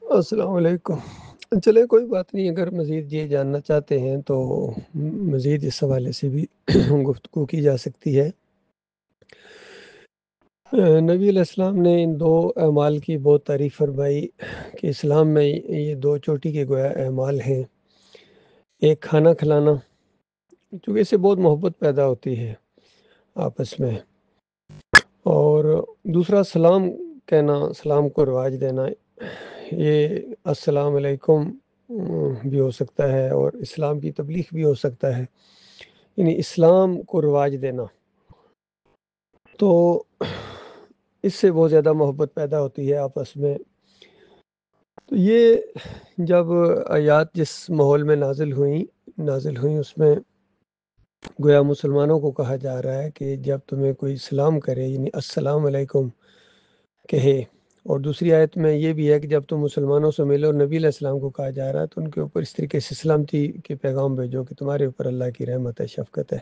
السلام علیکم۔ چلے کوئی بات نہیں، اگر مزید یہ جاننا چاہتے ہیں تو مزید اس حوالے سے بھی گفتگو کی جا سکتی ہے۔ نبی علیہ السلام نے ان دو اعمال کی بہت تعریف فرمائی کہ اسلام میں یہ دو چوٹی کے گویا اعمال ہیں۔ ایک کھانا کھلانا، کیونکہ اس سے بہت محبت پیدا ہوتی ہے آپس میں، اور دوسرا سلام کہنا، سلام کو رواج دینا۔ یہ السلام علیکم بھی ہو سکتا ہے اور اسلام کی تبلیغ بھی ہو سکتا ہے، یعنی اسلام کو رواج دینا۔ تو اس سے بہت زیادہ محبت پیدا ہوتی ہے آپس میں۔ تو یہ جب آیات جس ماحول میں نازل ہوئیں اس میں گویا مسلمانوں کو کہا جا رہا ہے کہ جب تمہیں کوئی سلام کرے، یعنی السلام علیکم کہے، اور دوسری آیت میں یہ بھی ہے کہ جب تم مسلمانوں سے ملو، نبی علیہ السلام کو کہا جا رہا ہے تو ان کے اوپر اس طریقے سے سلامتی کے پیغام بھیجو کہ تمہارے اوپر اللہ کی رحمت ہے، شفقت ہے۔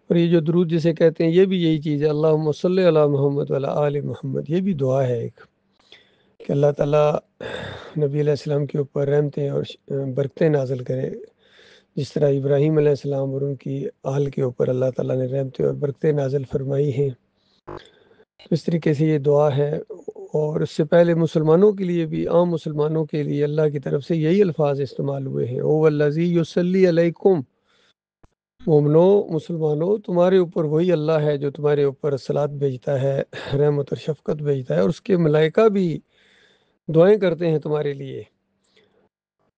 اور یہ جو درود جسے کہتے ہیں، یہ بھی یہی چیز ہے، اللہم صلی علی محمد وعلی آل محمد۔ یہ بھی دعا ہے ایک کہ اللہ تعالیٰ نبی علیہ السلام کے اوپر رحمتیں اور برکتیں نازل کرے، جس طرح ابراہیم علیہ السلام اور ان کی اہل کے اوپر اللہ تعالیٰ نے رحمتیں اور برکتیں نازل فرمائی ہیں۔ اس طریقے سے یہ دعا ہے۔ اور اس سے پہلے مسلمانوں کے لیے بھی، عام مسلمانوں کے لیے اللہ کی طرف سے یہی الفاظ استعمال ہوئے ہیں، او والذی یصلی علیکم، مومنو، مسلمانوں، تمہارے اوپر وہی اللہ ہے جو تمہارے اوپر صلوات بھیجتا ہے، رحمت اور شفقت بھیجتا ہے، اور اس کے ملائکہ بھی دعائیں کرتے ہیں تمہارے لیے۔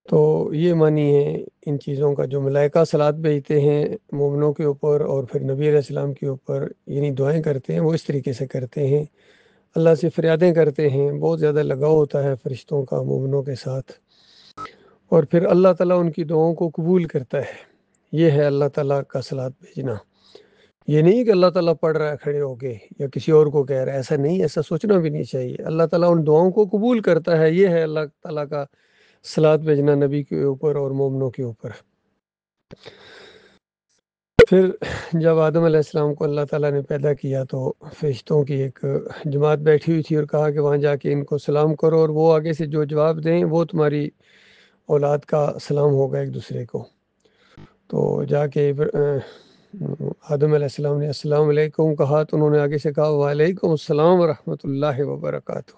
تو یہ معنی ہے ان چیزوں کا، جو ملائکہ صلوات بھیجتے ہیں مومنوں کے اوپر اور پھر نبی علیہ السلام کے اوپر، یعنی دعائیں کرتے ہیں، وہ اس طریقے سے کرتے ہیں، اللہ سے فریادیں کرتے ہیں، بہت زیادہ لگاؤ ہوتا ہے فرشتوں کا مومنوں کے ساتھ، اور پھر اللہ تعالیٰ ان کی دعاؤں کو قبول کرتا ہے۔ یہ ہے اللہ تعالیٰ کا صلوات بھیجنا۔ یہ نہیں کہ اللہ تعالیٰ پڑھ رہا ہے کھڑے ہو کے یا کسی اور کو کہہ رہا ہے، ایسا نہیں، ایسا سوچنا بھی نہیں چاہیے۔ اللہ تعالیٰ ان دعاؤں کو قبول کرتا ہے، یہ ہے اللہ تعالیٰ کا صلوات بھیجنا نبی کے اوپر اور مومنوں کے اوپر۔ پھر جب آدم علیہ السلام کو اللہ تعالیٰ نے پیدا کیا تو فرشتوں کی ایک جماعت بیٹھی ہوئی تھی اور کہا کہ وہاں جا کے ان کو سلام کرو، اور وہ آگے سے جو جواب دیں وہ تمہاری اولاد کا سلام ہوگا ایک دوسرے کو۔ تو جا کے آدم علیہ السلام نے السلام علیکم کہا تو انہوں نے آگے سے کہا وعلیکم السلام ورحمۃ اللہ وبرکاتہ،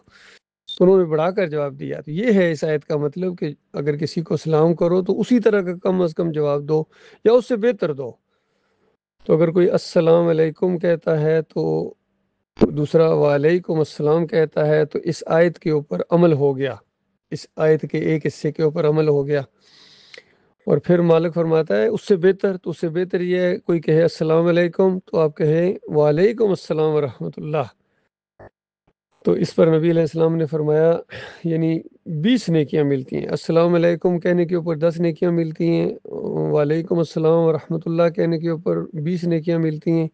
تو انہوں نے بڑھا کر جواب دیا۔ تو یہ ہے اس آیت کا مطلب کہ اگر کسی کو سلام کرو تو اسی طرح کا کم از کم جواب دو یا اس سے بہتر دو۔ تو اگر کوئی السلام علیکم کہتا ہے تو دوسرا وعلیکم السلام کہتا ہے تو اس آیت کے اوپر عمل ہو گیا، اس آیت کے ایک حصے کے اوپر عمل ہو گیا۔ اور پھر مالک فرماتا ہے اس سے بہتر، تو اس سے بہتر یہ ہے کوئی کہے السلام علیکم تو آپ کہیں وعلیکم السلام ورحمۃ اللہ۔ تو اس پر نبی علیہ السلام نے فرمایا یعنی 20 نیکیاں ملتی ہیں، السلام علیکم کہنے کے اوپر 10 نیکیاں ملتی ہیں، وعلیکم السلام ورحمۃ اللہ کہنے کے اوپر 20 نیکیاں ملتی ہیں،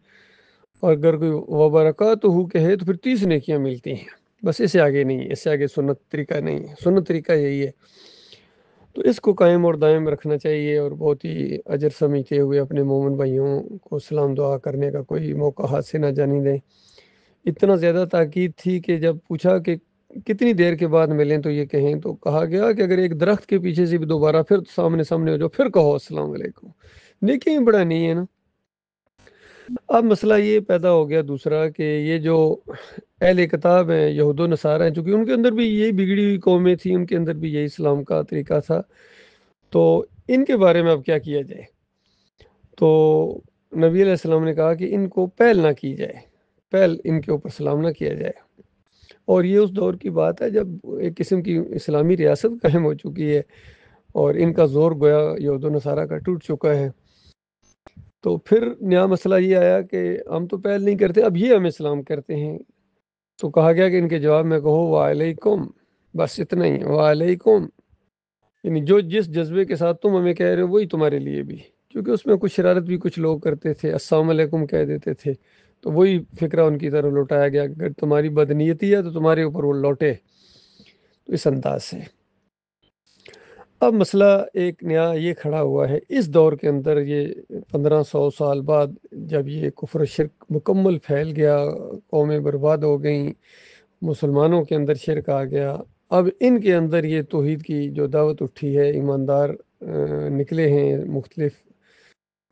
اور اگر کوئی وبرکاتہ کہے تو پھر 30 نیکیاں ملتی ہیں۔ بس اس سے آگے نہیں ہے، اس سے آگے سنت طریقہ نہیں ہے، سنت طریقہ یہی ہے۔ تو اس کو قائم اور دائم رکھنا چاہیے، اور بہت ہی اجر سمجھتے ہوئے اپنے مومن بھائیوں کو سلام دعا کرنے کا کوئی موقع ہاتھ سے نہ جانے دیں۔ اتنا زیادہ تاکید تھی کہ جب پوچھا کہ کتنی دیر کے بعد ملیں تو یہ کہیں، تو کہا گیا کہ اگر ایک درخت کے پیچھے سے بھی دوبارہ پھر سامنے ہو جاؤ پھر کہو السلام علیکم، نیکی بڑا نہیں ہے نا۔ اب مسئلہ یہ پیدا ہو گیا دوسرا کہ یہ جو اہل کتاب ہیں، یہود و نصارہ ہیں، چونکہ ان کے اندر بھی یہی بگڑی ہوئی قومیں تھیں، ان کے اندر بھی یہی اسلام کا طریقہ تھا، تو ان کے بارے میں اب کیا کیا جائے؟ تو نبی علیہ السلام نے کہا کہ ان کو پہل نہ کی جائے، پہل ان کے اوپر سلام نہ کیا جائے۔ اور یہ اس دور کی بات ہے جب ایک قسم کی اسلامی ریاست قائم ہو چکی ہے اور ان کا زور گویا یہود و نصارہ کا ٹوٹ چکا ہے۔ تو پھر نیا مسئلہ یہ آیا کہ ہم تو پہل نہیں کرتے، اب یہ ہمیں سلام کرتے ہیں۔ تو کہا گیا کہ ان کے جواب میں کہو وعلیکم، بس اتنا ہی، وعلیکم، یعنی جو جس جذبے کے ساتھ تم ہمیں کہہ رہے ہو وہی تمہارے لیے بھی، کیونکہ اس میں کچھ شرارت بھی کچھ لوگ کرتے تھے، السلام علیکم کہہ دیتے تھے، تو وہی فکرہ ان کی طرف لوٹایا گیا کہ اگر تمہاری بدنیتی ہے تو تمہارے اوپر وہ لوٹے، تو اس انداز سے۔ اب مسئلہ ایک نیا یہ کھڑا ہوا ہے اس دور کے اندر، یہ 1500 سال بعد جب یہ کفر و شرک مکمل پھیل گیا، قومیں برباد ہو گئیں، مسلمانوں کے اندر شرک آ گیا، اب ان کے اندر یہ توحید کی جو دعوت اٹھی ہے، ایماندار نکلے ہیں مختلف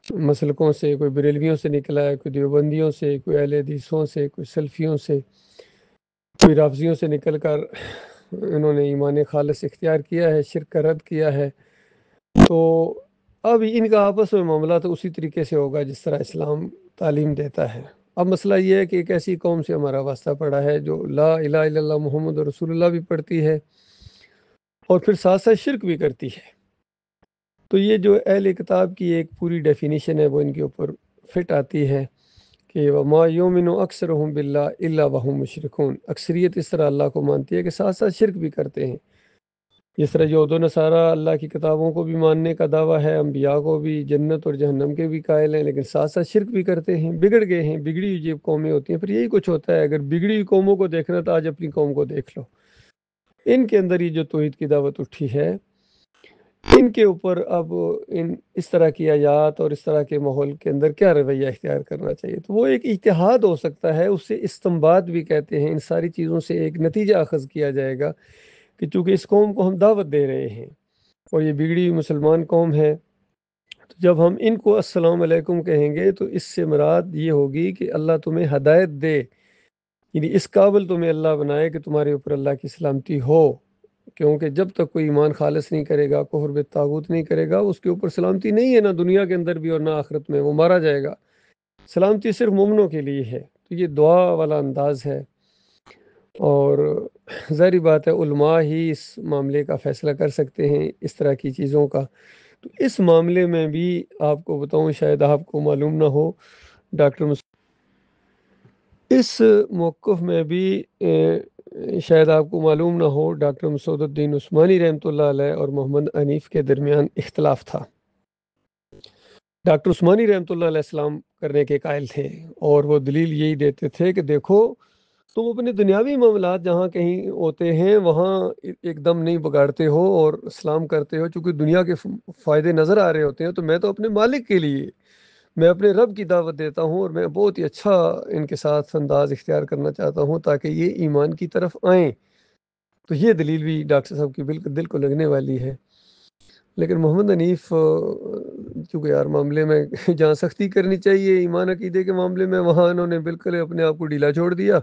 مسلکوں سے، کوئی بریلویوں سے نکلا ہے، کوئی دیوبندیوں سے، کوئی اہل حدیثوں سے، کوئی سلفیوں سے، کوئی رافضیوں سے نکل کر انہوں نے ایمان خالص اختیار کیا ہے، شرک کا رد کیا ہے۔ تو اب ان کا آپس میں معاملہ تو اسی طریقے سے ہوگا جس طرح اسلام تعلیم دیتا ہے۔ اب مسئلہ یہ ہے کہ ایک ایسی قوم سے ہمارا واسطہ پڑا ہے جو لا الہ الا اللہ محمد رسول اللہ بھی پڑھتی ہے اور پھر ساتھ ساتھ شرک بھی کرتی ہے۔ تو یہ جو اہل کتاب کی ایک پوری ڈیفینیشن ہے وہ ان کے اوپر فٹ آتی ہے کہ وَمَا يُؤْمِنُ أَكْثَرُهُم بِاللَّهِ إِلَّا وَهُم مُشْرِكُونَ، اکثریت اس طرح اللہ کو مانتی ہے کہ ساتھ ساتھ شرک بھی کرتے ہیں۔ جس طرح یہود و نصارہ اللہ کی کتابوں کو بھی ماننے کا دعویٰ ہے، انبیاء کو بھی، جنت اور جہنم کے بھی قائل ہیں، لیکن ساتھ ساتھ شرک بھی کرتے ہیں، بگڑ گئے ہیں، بگڑی ہوئی جب قومیں ہوتی ہیں۔ پھر یہی کچھ ہوتا ہے، اگر بگڑی ہوئی قوموں کو دیکھنا تو آج اپنی قوم کو دیکھ لو۔ ان کے اندر یہ جو توحید کی دعوت اٹھی ہے، ان کے اوپر اب اس طرح کی آیات اور اس طرح کے ماحول کے اندر کیا رویہ اختیار کرنا چاہیے؟ تو وہ ایک اجتہاد ہو سکتا ہے، اسے استنباط بھی کہتے ہیں۔ ان ساری چیزوں سے ایک نتیجہ اخذ کیا جائے گا کہ چونکہ اس قوم کو ہم دعوت دے رہے ہیں اور یہ بگڑی ہوئی مسلمان قوم ہے، تو جب ہم ان کو السلام علیکم کہیں گے تو اس سے مراد یہ ہوگی کہ اللہ تمہیں ہدایت دے، یعنی اس قابل تمہیں اللہ بنائے کہ تمہارے اوپر اللہ کی سلامتی ہو، کیونکہ جب تک کوئی ایمان خالص نہیں کرے گا، کفر بالطاغوت نہیں کرے گا، اس کے اوپر سلامتی نہیں ہے، نہ دنیا کے اندر بھی اور نہ آخرت میں، وہ مارا جائے گا۔ سلامتی صرف مومنوں کے لیے ہے۔ تو یہ دعا والا انداز ہے، اور ظاہری بات ہے علماء ہی اس معاملے کا فیصلہ کر سکتے ہیں اس طرح کی چیزوں کا۔ تو اس معاملے میں بھی آپ کو بتاؤں، شاید آپ کو معلوم نہ ہو، ڈاکٹر اس موقف میں بھی شاید آپ کو معلوم نہ ہو، ڈاکٹر مسعود الدین عثمانی رحمۃ اللہ علیہ اور محمد حنیف کے درمیان اختلاف تھا۔ ڈاکٹر عثمانی رحمۃ اللہ علیہ السلام کرنے کے قائل تھے، اور وہ دلیل یہی دیتے تھے کہ دیکھو تم اپنے دنیاوی معاملات جہاں کہیں ہوتے ہیں وہاں ایک دم نہیں بگاڑتے ہو اور اسلام کرتے ہو، چونکہ دنیا کے فائدے نظر آ رہے ہوتے ہیں، تو میں تو اپنے مالک کے لیے، میں اپنے رب کی دعوت دیتا ہوں، اور میں بہت ہی اچھا ان کے ساتھ انداز اختیار کرنا چاہتا ہوں تاکہ یہ ایمان کی طرف آئیں۔ تو یہ دلیل بھی ڈاکٹر صاحب کی بالکل دل کو لگنے والی ہے۔ لیکن محمد حنیف چونکہ یار معاملے میں جہاں سختی کرنی چاہیے ایمان عقیدے کے معاملے میں، وہاں انہوں نے بالکل اپنے آپ کو ڈھیلا چھوڑ دیا،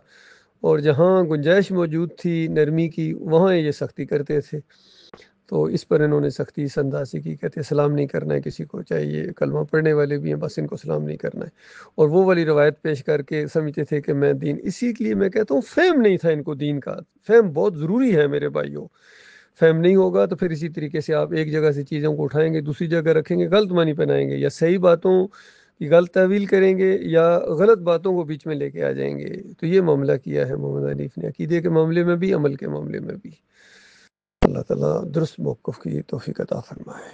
اور جہاں گنجائش موجود تھی نرمی کی وہاں یہ سختی کرتے تھے۔ تو اس پر انہوں نے سختی اس انداز سے کی، کہتے سلام نہیں کرنا ہے کسی کو، چاہے یہ کلمہ پڑھنے والے بھی ہیں، بس ان کو سلام نہیں کرنا ہے۔ اور وہ والی روایت پیش کر کے سمجھتے تھے کہ میں دین، اسی کے لیے میں کہتا ہوں فہم نہیں تھا ان کو دین کا۔ فہم بہت ضروری ہے میرے بھائیوں، فہم نہیں ہوگا تو پھر اسی طریقے سے آپ ایک جگہ سے چیزوں کو اٹھائیں گے، دوسری جگہ رکھیں گے، غلط معنی پہنائیں گے، یا صحیح باتوں کی غلط تعویل کریں گے، یا غلط باتوں کو بیچ میں لے کے آ جائیں گے۔ تو یہ معاملہ کیا ہے محمد حنیف نے، عقیدے کے معاملے میں بھی، عمل کے معاملے میں بھی۔ اللہ تعالیٰ درست موقف کی توفیق عطا فرمائے۔